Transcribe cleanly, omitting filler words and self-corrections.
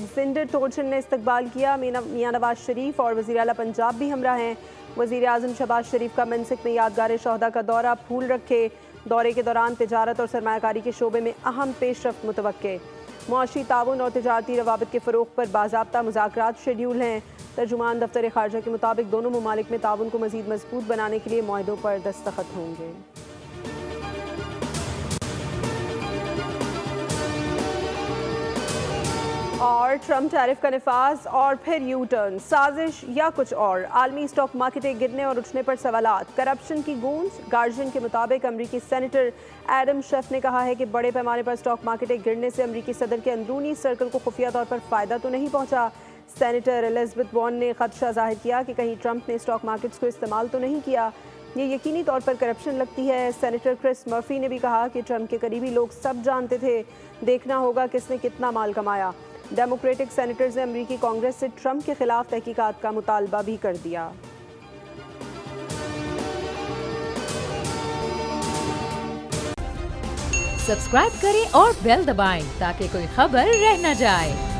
زندر تورچن نے استقبال کیا۔ میاں نواز شریف اور وزیر اعلیٰ پنجاب بھی ہمراہ ہیں۔ وزیر اعظم شہباز شریف کا منسک میں یادگار شہداء کا دورہ، پھول رکھے۔ دورے کے دوران تجارت اور سرمایہ کاری کے شعبے میں اہم پیش رفت متوقع۔ معاشی تعاون اور تجارتی روابط کے فروغ پر باضابطہ مذاکرات شیڈول ہیں۔ ترجمان دفتر خارجہ کے مطابق دونوں ممالک میں تعاون کو مزید مضبوط بنانے کے لیے معاہدوں پر دستخط ہوں گے۔ اور ٹرمپ ٹیرف کا نفاذ اور پھر یو ٹرن، سازش یا کچھ اور؟ عالمی اسٹاک مارکیٹیں گرنے اور اٹھنے پر سوالات، کرپشن کی گونج۔ گارجین کے مطابق امریکی سینیٹر ایڈم شیف نے کہا ہے کہ بڑے پیمانے پر اسٹاک مارکیٹیں گرنے سے امریکی صدر کے اندرونی سرکل کو خفیہ طور پر فائدہ تو نہیں پہنچا۔ سینیٹر ایلزابتھ وارن نے خدشہ ظاہر کیا کہ کہیں ٹرمپ نے اسٹاک مارکیٹس کو استعمال تو نہیں کیا، یہ یقینی طور پر کرپشن لگتی ہے۔ سینیٹر کرس مرفی نے بھی کہا کہ ٹرمپ کے قریبی لوگ سب جانتے تھے، دیکھنا ہوگا کس نے کتنا مال کمایا۔ ڈیموکریٹک سینیٹرز نے امریکی کانگریس سے ٹرمپ کے خلاف تحقیقات کا مطالبہ بھی کر دیا۔ سبسکرائب کریں اور بیل دبائیں تاکہ کوئی خبر رہ نہ جائے۔